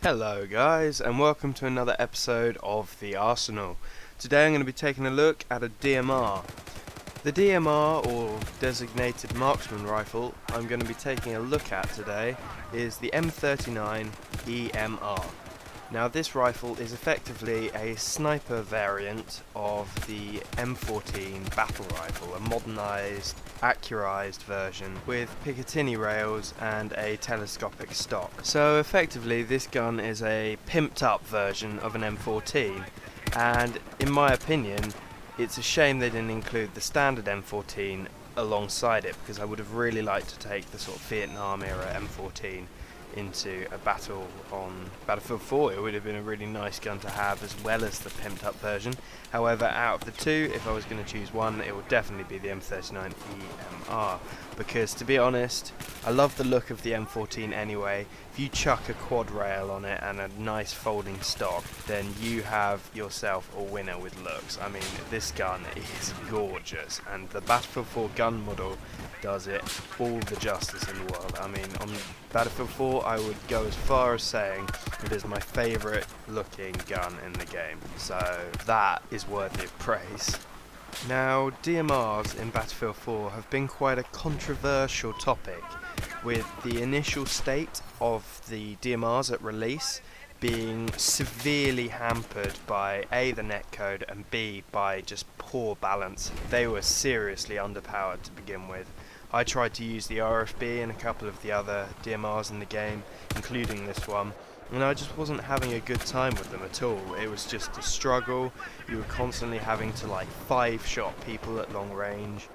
Hello guys, and welcome to another episode of The Arsenal. Today I'm going to be taking a look at a DMR. The DMR, or Designated Marksman Rifle, I'm going to be taking a look at today is the M39EMR. Now this rifle is effectively a sniper variant of the M14 battle rifle, a modernised, accurized version with Picatinny rails and a telescopic stock. So effectively this gun is a pimped up version of an M14, and in my opinion it's a shame they didn't include the standard M14 alongside it, because I would have really liked to take the sort of Vietnam era M14 into a battle on Battlefield 4. It would have been a really nice gun to have, as well as the pimped up version. However, out of the two, if I was going to choose one, it would definitely be the M39EMR, because to be honest, I love the look of the M14 anyway. If you chuck a quad rail on it and a nice folding stock, then you have yourself a winner with looks. I mean, this gun is gorgeous, and the Battlefield 4 gun model does it all the justice in the world. I mean, on Battlefield 4 I would go as far as saying it is my favourite looking gun in the game, so that is worthy of praise. Now, DMRs in Battlefield 4 have been quite a controversial topic, with the initial state of the DMRs at release being severely hampered by A, the netcode, and B, by just poor balance. They were seriously underpowered to begin with. I tried to use the RFB and a couple of the other DMRs in the game, including this one, and I just wasn't having a good time with them at all. It was just a struggle. You were constantly having to 5-shot people at long range.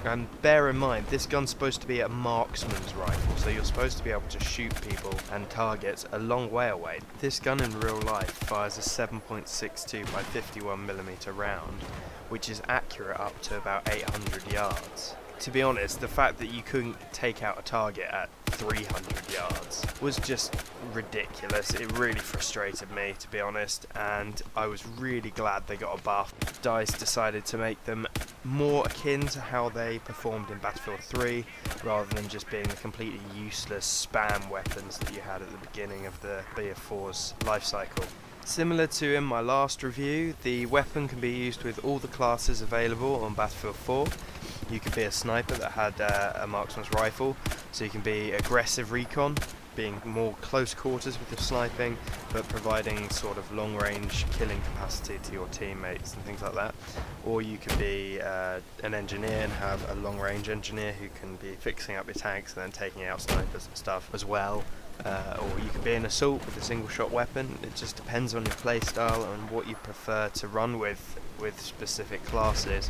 And bear in mind, this gun's supposed to be a marksman's rifle, so you're supposed to be able to shoot people and targets a long way away. This gun in real life fires a 7.62 by 51mm round, which is accurate up to about 800 yards. To be honest, the fact that you couldn't take out a target at 300 yards was just ridiculous. It really frustrated me, to be honest, and I was really glad they got a buff. DICE decided to make them more akin to how they performed in Battlefield 3, rather than just being the completely useless spam weapons that you had at the beginning of the BF4's life cycle. Similar to in my last review, the weapon can be used with all the classes available on Battlefield 4. You could be a sniper that had a marksman's rifle, so you can be aggressive recon, being more close quarters with your sniping, but providing sort of long range killing capacity to your teammates and things like that. Or you could be an engineer and have a long range engineer who can be fixing up your tanks and then taking out snipers and stuff as well. Or you could be an assault with a single shot weapon. It just depends on your playstyle and what you prefer to run with specific classes.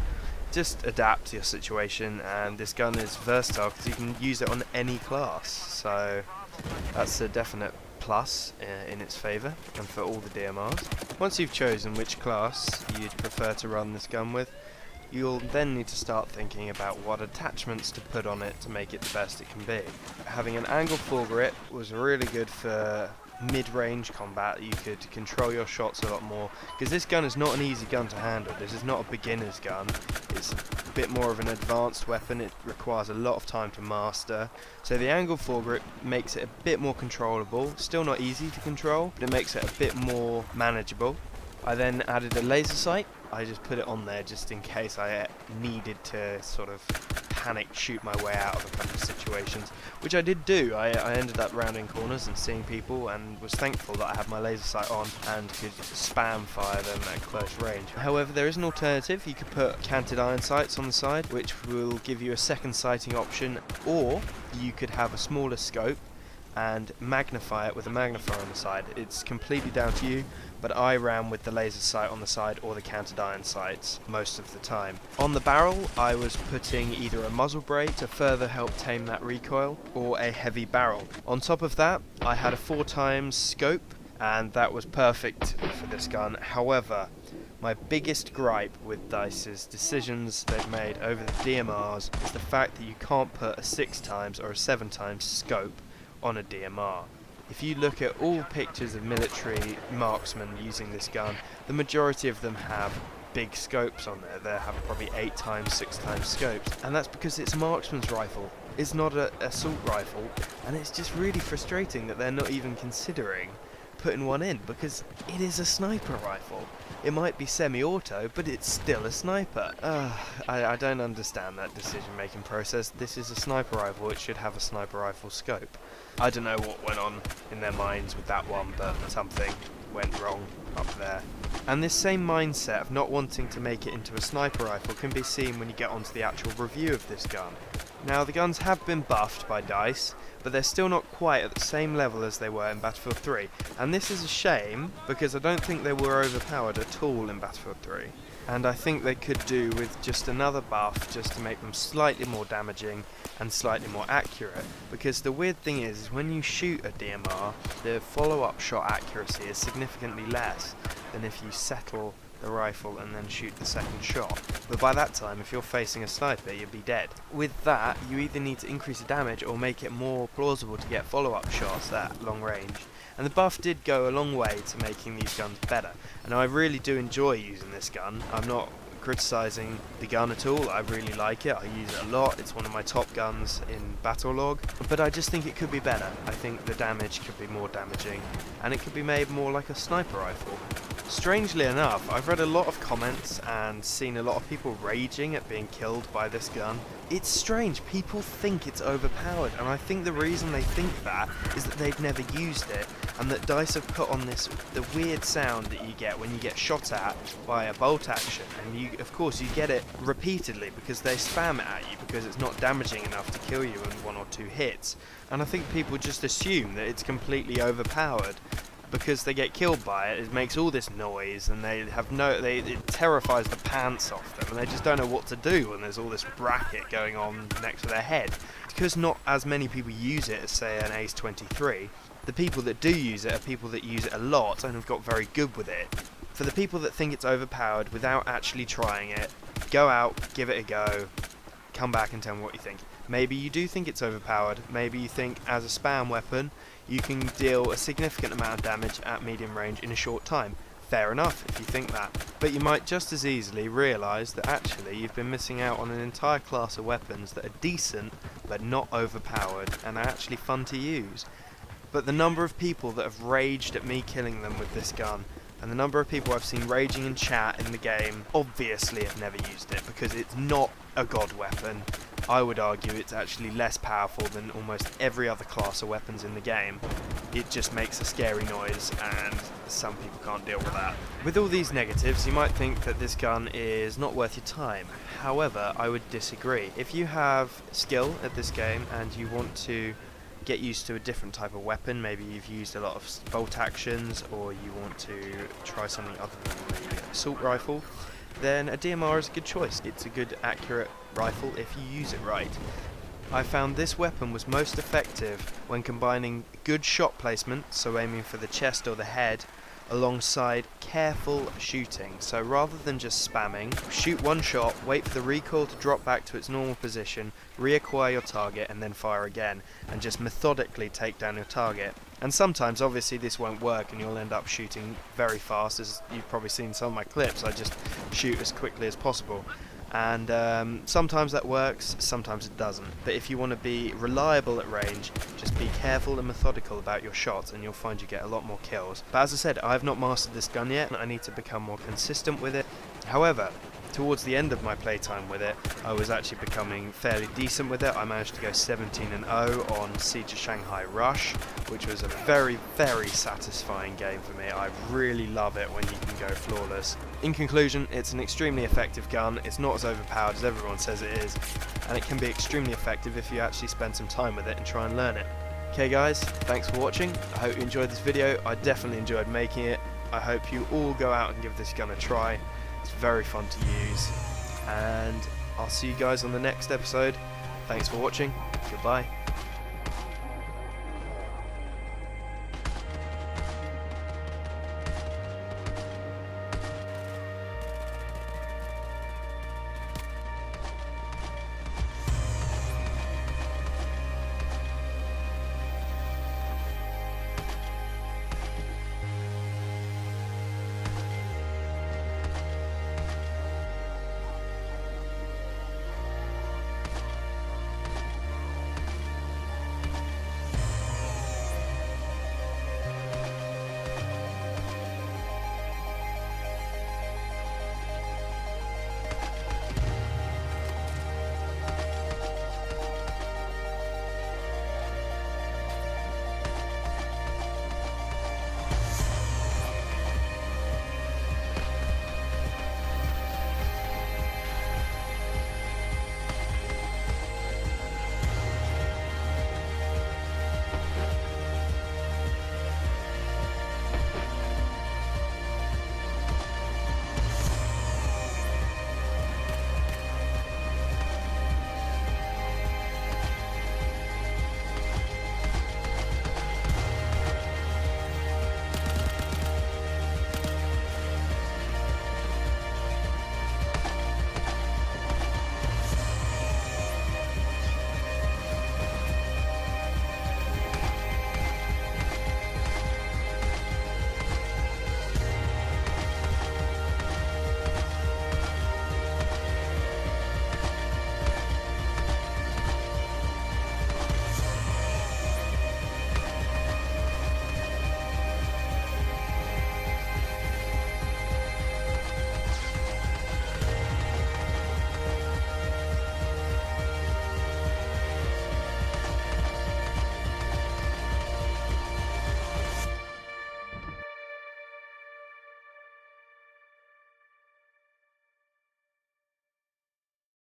Just adapt to your situation, and this gun is versatile because you can use it on any class, so that's a definite plus in its favour, and for all the DMRs. Once you've chosen which class you'd prefer to run this gun with, you'll then need to start thinking about what attachments to put on it to make it the best it can be. Having an angle foregrip was really good for mid-range combat. You could control your shots a lot more, because this gun is not an easy gun to handle. This is not a beginner's gun. It's a bit more of an advanced weapon. It requires a lot of time to master, so the angle foregrip makes it a bit more controllable. Still not easy to control, but it makes it a bit more manageable. I then added a laser sight. I just put it on there just in case I needed to sort of panic shoot my way out of a couple of situations, which I did do. I ended up rounding corners and seeing people, and was thankful that I had my laser sight on and could spam fire them at close range. However, there is an alternative. You could put canted iron sights on the side, which will give you a second sighting option, or you could have a smaller scope and magnify it with a magnifier on the side. It's completely down to you, but I ran with the laser sight on the side or the canted iron sights most of the time. On the barrel, I was putting either a muzzle brake to further help tame that recoil, or a heavy barrel. On top of that, I had a 4x scope, and that was perfect for this gun. However, my biggest gripe with DICE's decisions they've made over the DMRs is the fact that you can't put a 6x or a 7x scope on a DMR. If you look at all pictures of military marksmen using this gun, the majority of them have big scopes on there. They have probably 8x, 6x scopes, and that's because it's a marksman's rifle. It's not an assault rifle, and it's just really frustrating that they're not even considering putting one in, because it is a sniper rifle. It might be semi-auto, but it's still a sniper. I don't understand that decision-making process. This is a sniper rifle, it should have a sniper rifle scope. I don't know what went on in their minds with that one, but something went wrong up there. And this same mindset of not wanting to make it into a sniper rifle can be seen when you get onto the actual review of this gun. Now, the guns have been buffed by DICE, but they're still not quite at the same level as they were in Battlefield 3. And this is a shame, because I don't think they were overpowered at all in Battlefield 3. And I think they could do with just another buff just to make them slightly more damaging and slightly more accurate. Because the weird thing is when you shoot a DMR, the follow-up shot accuracy is significantly less than if you settle the rifle and then shoot the second shot. But by that time, if you're facing a sniper, you'd be dead. With that, you either need to increase the damage or make it more plausible to get follow-up shots at long range. And the buff did go a long way to making these guns better. And I really do enjoy using this gun. I'm not criticising the gun at all. I really like it. I use it a lot. It's one of my top guns in Battle Log. But I just think it could be better. I think the damage could be more damaging, and it could be made more like a sniper rifle. Strangely enough, I've read a lot of comments and seen a lot of people raging at being killed by this gun. It's strange, people think it's overpowered, and I think the reason they think that is that they've never used it, and that DICE have put on the weird sound that you get when you get shot at by a bolt action, and of course you get it repeatedly because they spam it at you because it's not damaging enough to kill you in 1 or 2 hits. And I think people just assume that it's completely overpowered because they get killed by it. It makes all this noise, and they have it terrifies the pants off them, and they just don't know what to do when there's all this bracket going on next to their head. Because not as many people use it as, say, an Ace 23, the people that do use it are people that use it a lot and have got very good with it. For the people that think it's overpowered without actually trying it, go out, give it a go, come back and tell me what you think. Maybe you do think it's overpowered, maybe you think as a spam weapon you can deal a significant amount of damage at medium range in a short time. Fair enough if you think that, but you might just as easily realise that actually you've been missing out on an entire class of weapons that are decent but not overpowered and are actually fun to use. But the number of people that have raged at me killing them with this gun, and the number of people I've seen raging in chat in the game, obviously have never used it because it's not a god weapon. I would argue it's actually less powerful than almost every other class of weapons in the game. It just makes a scary noise, and some people can't deal with that. With all these negatives, you might think that this gun is not worth your time. However, I would disagree. If you have skill at this game and you want to get used to a different type of weapon, maybe you've used a lot of bolt actions, or you want to try something other than maybe an assault rifle, then a DMR is a good choice. It's a good, accurate rifle if you use it right. I found this weapon was most effective when combining good shot placement, so aiming for the chest or the head, alongside careful shooting. So rather than just spamming, shoot one shot, wait for the recoil to drop back to its normal position, reacquire your target and then fire again, and just methodically take down your target. And sometimes obviously this won't work and you'll end up shooting very fast. As you've probably seen some of my clips, I just shoot as quickly as possible. And sometimes that works, sometimes it doesn't. But if you want to be reliable at range, just be careful and methodical about your shots and you'll find you get a lot more kills. But as I said, I have not mastered this gun yet, and I need to become more consistent with it. However, towards the end of my playtime with it, I was actually becoming fairly decent with it. I managed to go 17-0 on Siege of Shanghai Rush, which was a very, very satisfying game for me. I really love it when you can go flawless. In conclusion, it's an extremely effective gun. It's not as overpowered as everyone says it is, and it can be extremely effective if you actually spend some time with it and try and learn it. Okay guys, thanks for watching. I hope you enjoyed this video. I definitely enjoyed making it. I hope you all go out and give this gun a try. It's very fun to use, and I'll see you guys on the next episode. Thanks for watching. Goodbye.